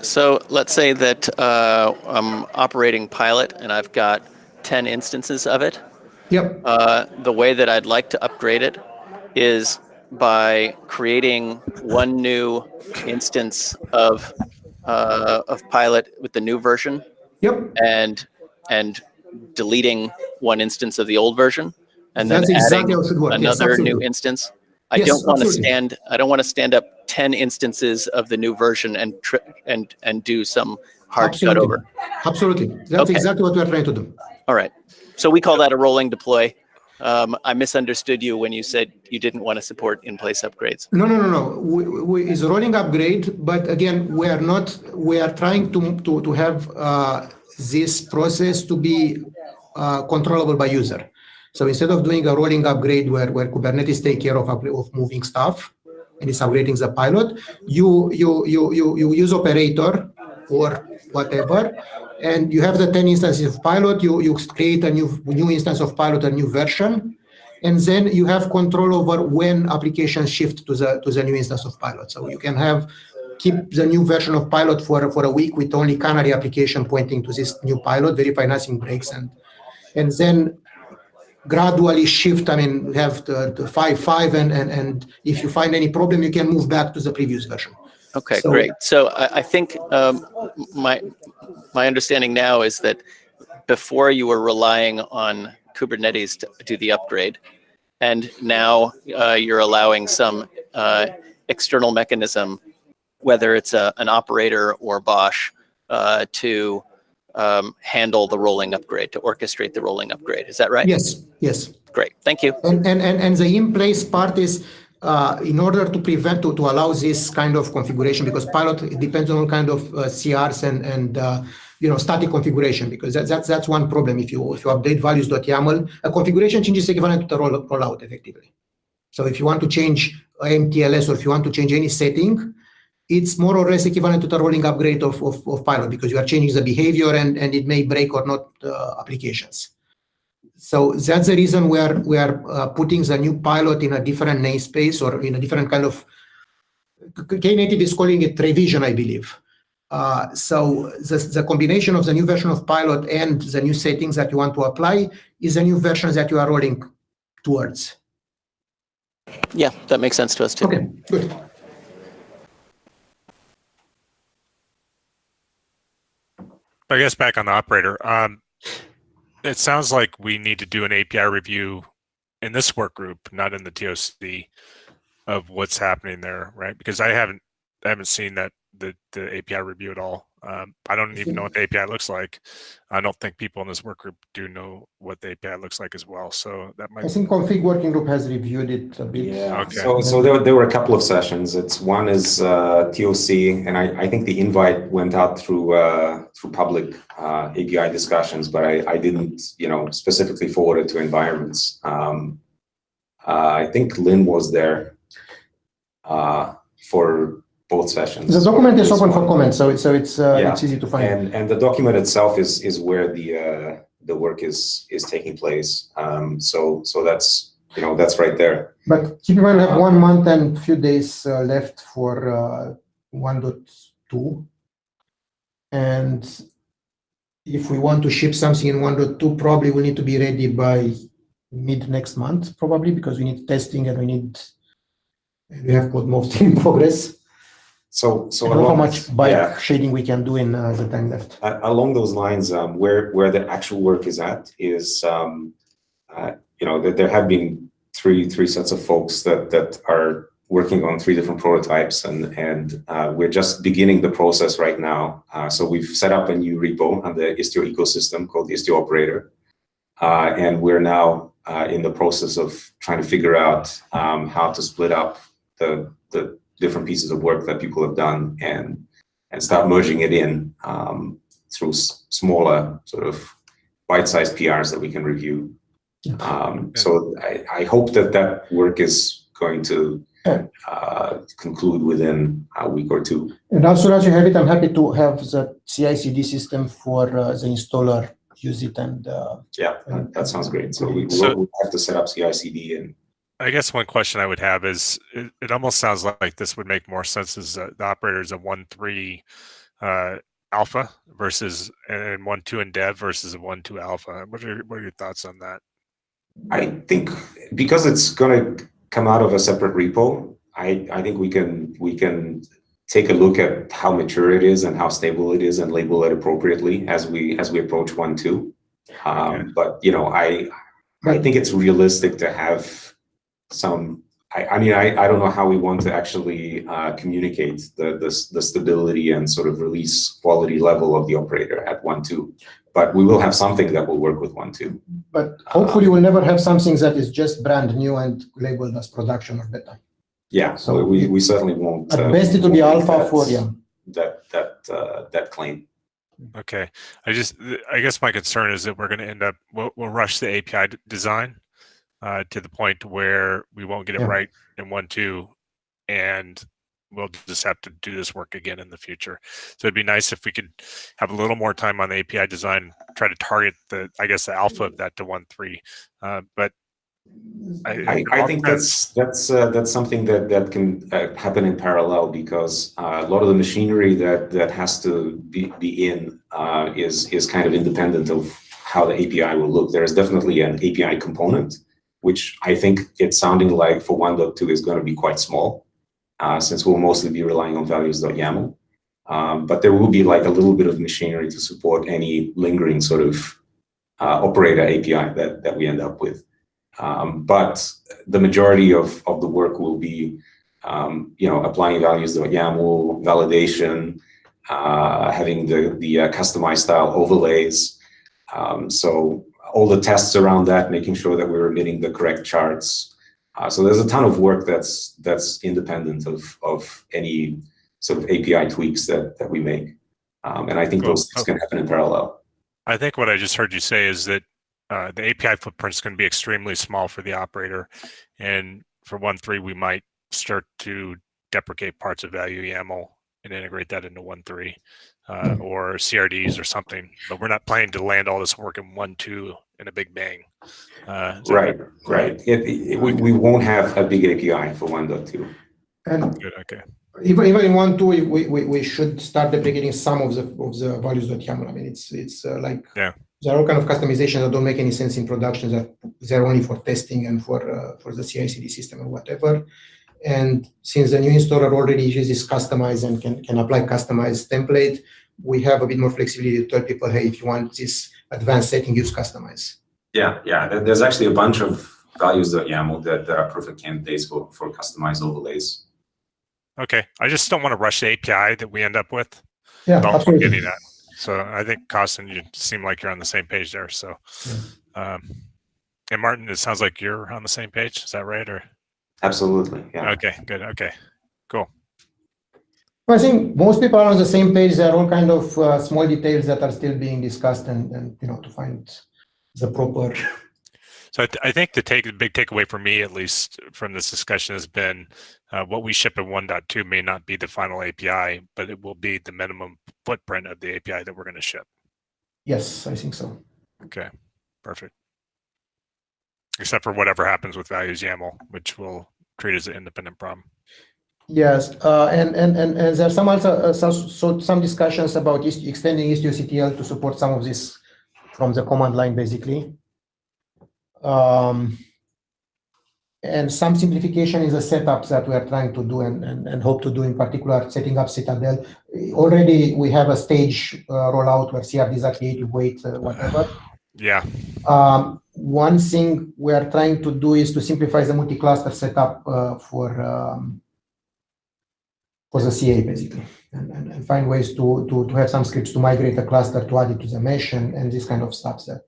So let's say that I'm operating Pilot and I've got 10 instances of it. Yep. The way that I'd like to upgrade it is by creating one new instance of pilot with the new version. Yep. And deleting one instance of the old version, and That's then exactly adding how it should work. another Yes, new instance. I Yes, don't want to absolutely. stand up 10 instances of the new version and do some hard Absolutely. cutover. Absolutely. That's Okay. exactly what we're trying to do. All right. So we call that a rolling deploy. I misunderstood you when you said you didn't want to support in-place upgrades. No. It's a rolling upgrade, but again, we are trying to have this process to be controllable by user. So instead of doing a rolling upgrade where Kubernetes take care of moving stuff and it's upgrading the pilot, you use operator or whatever, and you have the 10 instances of pilot, you create a new instance of pilot, a new version, and then you have control over when applications shift to the new instance of pilot. So you can keep the new version of pilot for a week with only canary application pointing to this new pilot, verify nothing breaks, and then gradually shift. I mean, we have the 5.5, and if you find any problem, you can move back to the previous version. Okay, great. So I think my understanding now is that before you were relying on Kubernetes to do the upgrade, and now you're allowing some external mechanism, whether it's an operator or Bosch, to handle the rolling upgrade, to orchestrate the rolling upgrade. Is that right? Yes. Great, thank you. And the in-place part is in order to prevent, to allow this kind of configuration, because pilot, it depends on all kind of CRs and static configuration, because that's one problem. If you update values.yaml, a configuration change is equivalent to the rollout effectively. So if you want to change MTLS, or if you want to change any setting, it's more or less equivalent to the rolling upgrade of pilot, because you are changing the behavior and it may break or not applications. So that's the reason we are putting the new pilot in a different namespace, or in a different kind of, Knative is calling it revision, I believe. So the combination of the new version of pilot and the new settings that you want to apply is the new versions that you are rolling towards. Yeah, that makes sense to us too. Okay, good. I guess back on the operator, it sounds like we need to do an API review in this work group, not in the TOC, of what's happening there, right? Because I haven't seen that the API review at all. I don't even know what the API looks like. I don't think people in this work group do know what the API looks like as well. So that might. I think config working group has reviewed it a bit. Yeah. Okay. So there were a couple of sessions. One is TOC, and I think the invite went out through public API discussions, but I didn't specifically forward it to environments. I think Lynn was there for both sessions. The document is open for comments, so it's easy to find. And the document itself is where the work is taking place. So that's that's right there. But keep in mind, we have 1 month and a few days left for 1.2, and if we want to ship something in 1.2, probably we need to be ready by mid next month, probably, because we need testing and we have code mostly in progress. So I don't know how much bike shading we can do in the time left. Along those lines, where the actual work is at is, there have been three sets of folks that are working on 3 different prototypes, and we're just beginning the process right now. So we've set up a new repo on the Istio ecosystem called Istio Operator, and we're now in the process of trying to figure out how to split up the different pieces of work that people have done and start merging it in through smaller sort of bite-sized PRs that we can review. So I hope that work is going to conclude within a week or 2. And also, as you have it, I'm happy to have the CI/CD system for the installer use it. And that sounds great. So we'll have to set up CI/CD. And I guess one question I would have is, it almost sounds like this would make more sense as the operator is a 1.3 alpha versus and 1.2 in dev versus a 1.2 alpha. What are your thoughts on that? I think because it's going to come out of a separate repo. I think we can take a look at how mature it is and how stable it is and label it appropriately as we approach 1.2. But I think it's realistic to have some. I mean, I don't know how we want to actually communicate the stability and sort of release quality level of the operator at 1.2, but we will have something that will work with 1.2. But hopefully we'll never have something that is just brand new and labeled as production or beta. Yeah, so we certainly won't. At best it will be alpha for that claim. Okay, I guess my concern is that we're going to end up we'll rush the API design to the point where we won't get it right in 1.2, and we'll just have to do this work again in the future. So it'd be nice if we could have a little more time on the API design, try to target the alpha of that to 1.3. But I think that's something that can happen in parallel, because a lot of the machinery that has to be in is kind of independent of how the API will look. There is definitely an API component, which I think it's sounding like for 1.2 is going to be quite small, since we'll mostly be relying on values.yaml. But there will be like a little bit of machinery to support any lingering sort of operator API that we end up with. But the majority of the work will be, applying values.yaml, validation, having the customized style overlays. So all the tests around that, making sure that we're emitting the correct charts. So there's a ton of work that's independent of any sort of API tweaks that we make. And I think those things can happen in parallel. I think what I just heard you say is that the API footprint is going to be extremely small for the operator, and for 1.3 we might start to deprecate parts of value YAML and integrate that into 1.3 or CRDs or something. But we're not planning to land all this work in 1.2 in a big bang. Right. We won't have a big API for 1.2. And good, okay. Even in 1.2, we should start deprecating some of the values.yaml. I mean, it's like there are all kind of customizations that don't make any sense in production, that they're only for testing and for the CI/CD system or whatever. And since the new installer already uses customize and can apply customized template, we have a bit more flexibility to tell people, hey, if you want this advanced setting, use customize. Yeah. There's actually a bunch of values.yaml that are perfect candidates for customized overlays. Okay, I just don't want to rush the API that we end up with. Yeah, absolutely. Getting that. So I think Costin, you seem like you're on the same page there. So, and Martin, it sounds like you're on the same page. Is that right? Or absolutely, yeah. Okay, good. Okay, cool. Well, I think most people are on the same page. There are all kind of small details that are still being discussed, and to find the proper. So I think the big takeaway for me, at least from this discussion, has been what we ship in 1.2 may not be the final API, but it will be the minimum footprint of the API that we're going to ship. Yes, I think so. Okay, perfect. Except for whatever happens with values YAML, which we'll treat as an independent problem. Yes, and there are some discussions about extending Istio-CTL to support some of this from the command line, basically. And some simplification in the setups that we are trying to do and hope to do, in particular, setting up Citadel. Already we have a stage rollout where CRDs are created, weight, whatever. Yeah. One thing we are trying to do is to simplify the multi-cluster setup for the CA, basically, and find ways to have some scripts to migrate a cluster to add it to the mesh and this kind of stuff that.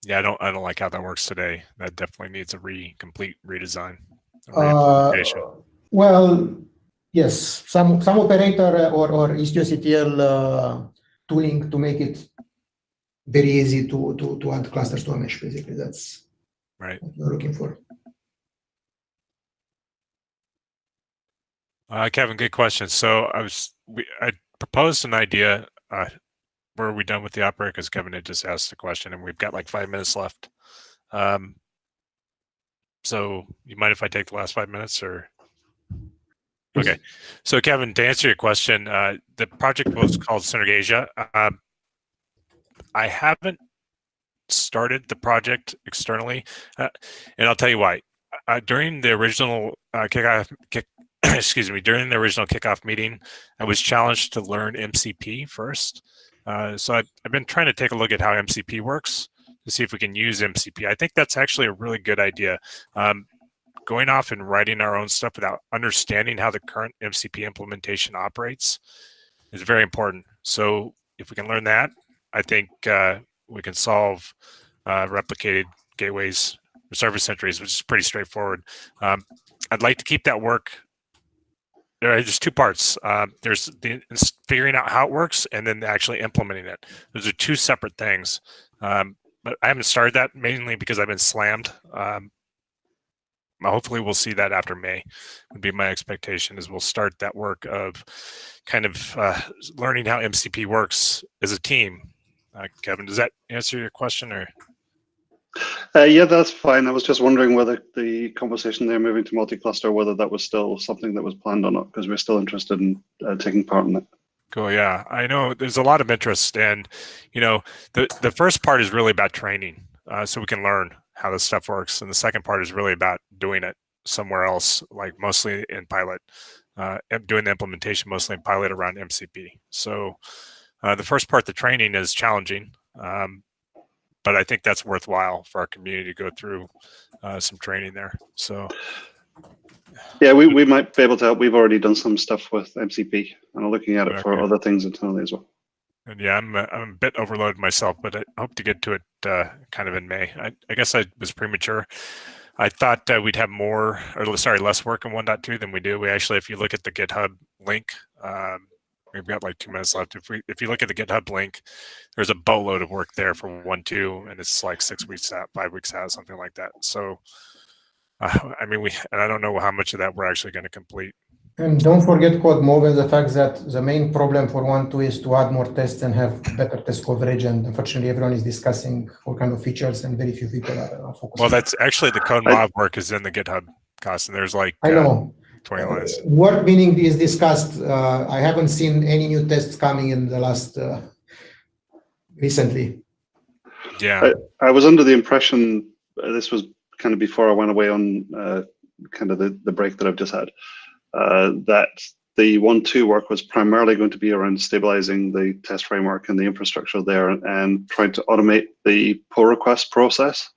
Yeah, I don't like how that works today. That definitely needs a complete redesign. Well, yes, some operator or Istio-CTL tooling to make it very easy to add clusters to a mesh. Basically, that's right. What we're looking for. Kevin, good question. So I proposed an idea. Where are we done with the operator? Because Kevin had just asked the question, and we've got like 5 minutes left. So you mind if I take the last 5 minutes, or? Okay. So Kevin, to answer your question, the project was called Synergasia. I haven't started the project externally, and I'll tell you why. during the original during the original kickoff meeting, I was challenged to learn MCP first. So I've been trying to take a look at how MCP works to see if we can use MCP. I think that's actually a really good idea. Going off and writing our own stuff without understanding how the current MCP implementation operates is very important. So if we can learn that, I think we can solve replicated gateways or service entries, which is pretty straightforward. I'd like to keep that work. There's two parts. There's the figuring out how it works and then actually implementing it. Those are two separate things. But I haven't started that mainly because I've been slammed. Hopefully we'll see that after May would be my expectation, is we'll start that work of kind of learning how MCP works as a team. Kevin, does that answer your question? Or? Yeah, that's fine. I was just wondering whether the conversation there moving to multi-cluster, whether that was still something that was planned or not, because we're still interested in taking part in it. Cool. Yeah, I know there's a lot of interest, and the first part is really about training, so we can learn how this stuff works, and the second part is really about doing it somewhere else, like mostly in pilot, doing the implementation mostly in pilot around MCP. So the first part, the training, is challenging, but I think that's worthwhile for our community to go through some training there. So. Yeah, we might be able to help. We've already done some stuff with MCP and are looking at it for other things internally as well. And yeah, I'm a bit overloaded myself, but I hope to get to it kind of in May. I guess I was premature. I thought we'd have less work in 1.2 than we do. We actually, if you look at the GitHub link, we've got like 2 minutes left. If you look at the GitHub link, there's a boatload of work there for 1.2, and it's like 6 weeks out, 5 weeks out, something like that. So. I mean, and I don't know how much of that we're actually going to complete. And don't forget code move and the fact that the main problem for 1.2 is to add more tests and have better test coverage. And unfortunately, everyone is discussing all kind of features, and very few people are focused. Well, that's actually the code move work is in the GitHub cost, and there's like I know 20 lines. Work meaning is discussed. I haven't seen any new tests coming in the last recently. Yeah, I was under the impression this was kind of before I went away on kind of the break that I've just had, that the 1.2 work was primarily going to be around stabilizing the test framework and the infrastructure there, and trying to automate the pull request process,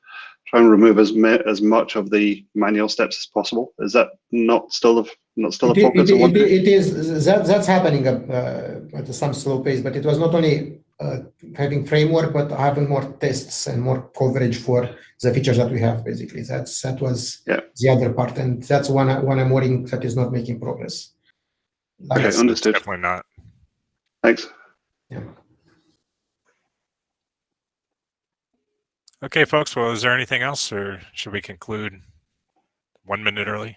try and remove as much of the manual steps as possible. Is that not still a focus? It is. That's happening at some slow pace, but it was not only having framework, but having more tests and more coverage for the features that we have. Basically, that was the other part, and that's one I'm worrying that is not making progress. Okay, understood. Definitely not. Thanks. Yeah. Okay, folks. Well, is there anything else, or should we conclude 1 minute early?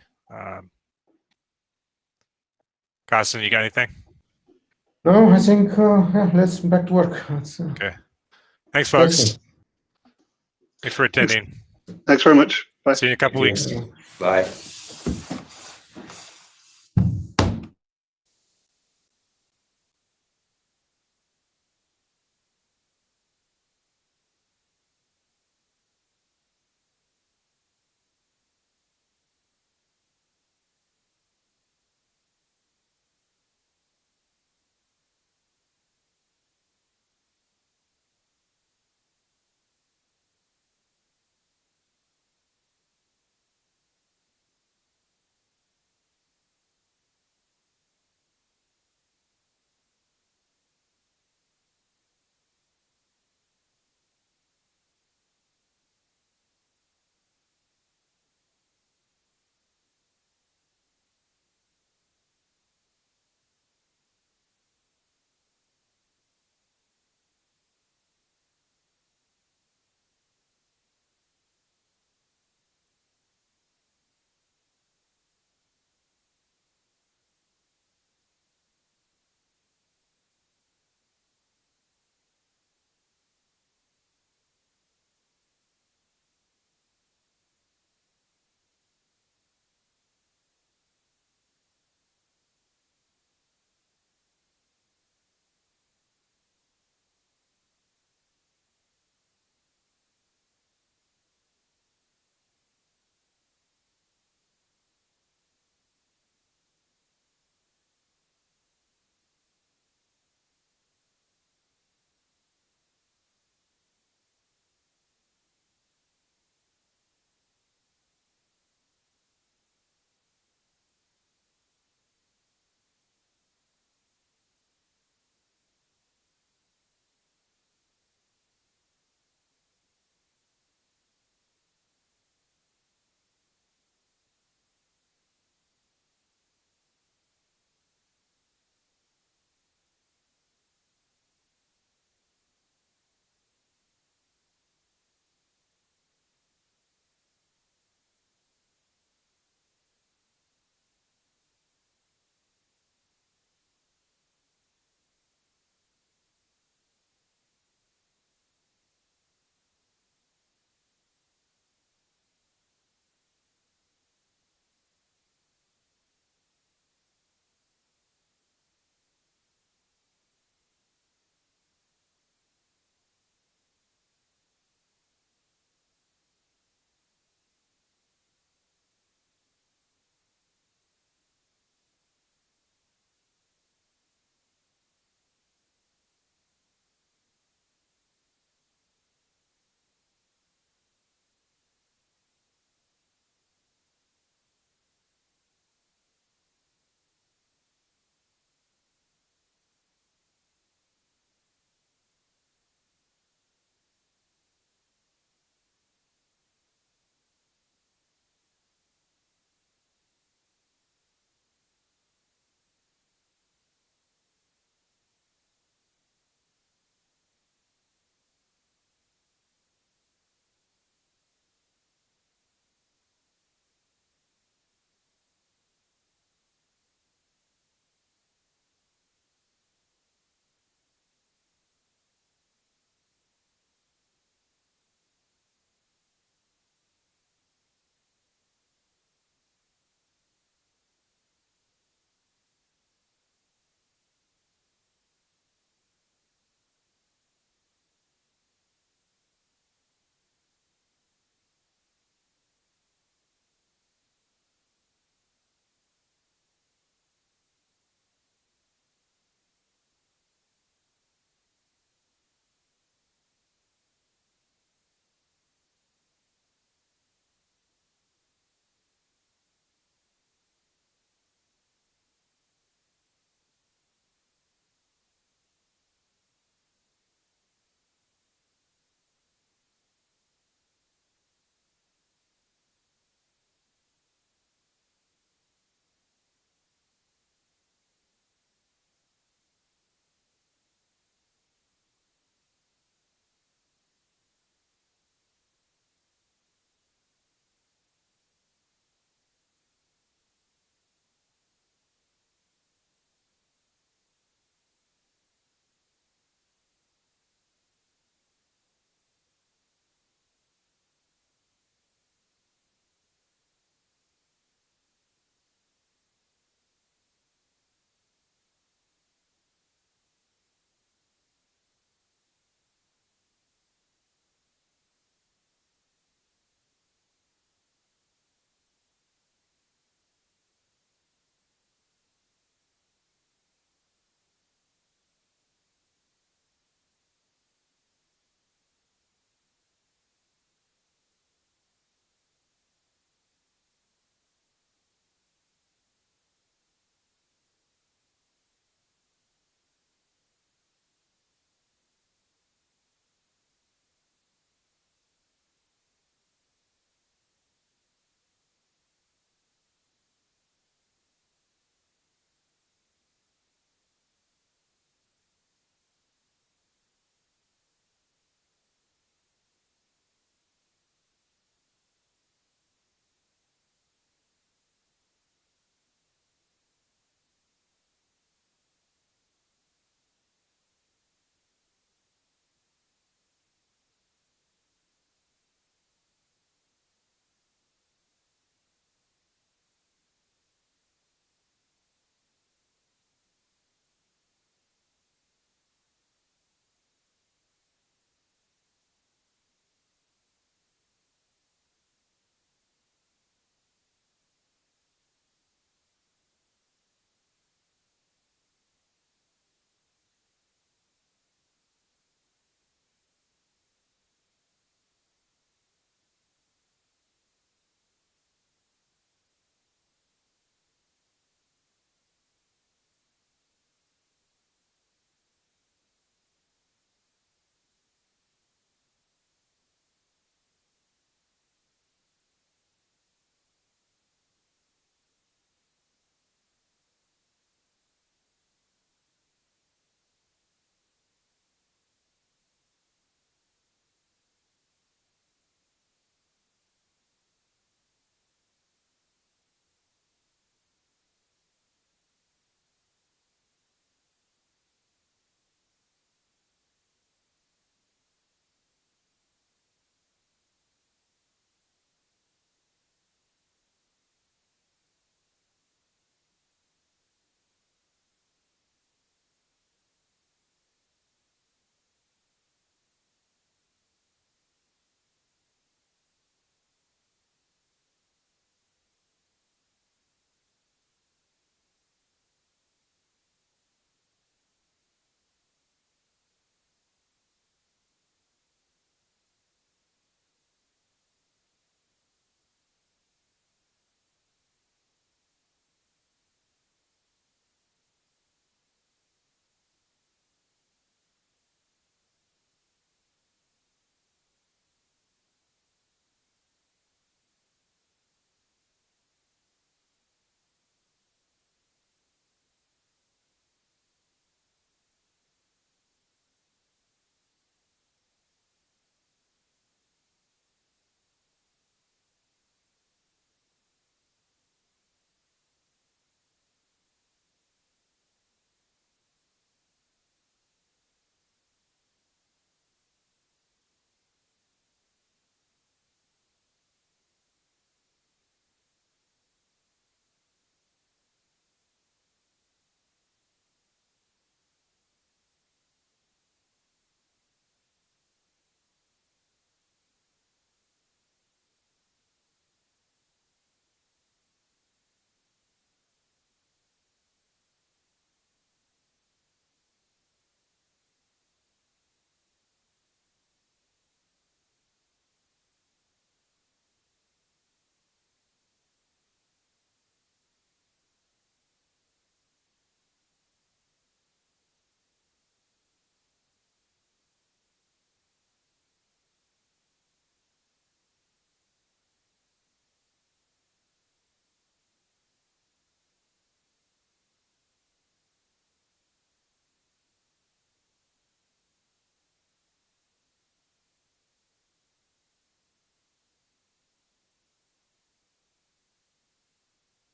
Costin, you got anything? No, I think let's back to work. Okay. Thanks, folks. Thanks for attending. Thanks very much. Bye. See you in a couple weeks. Bye.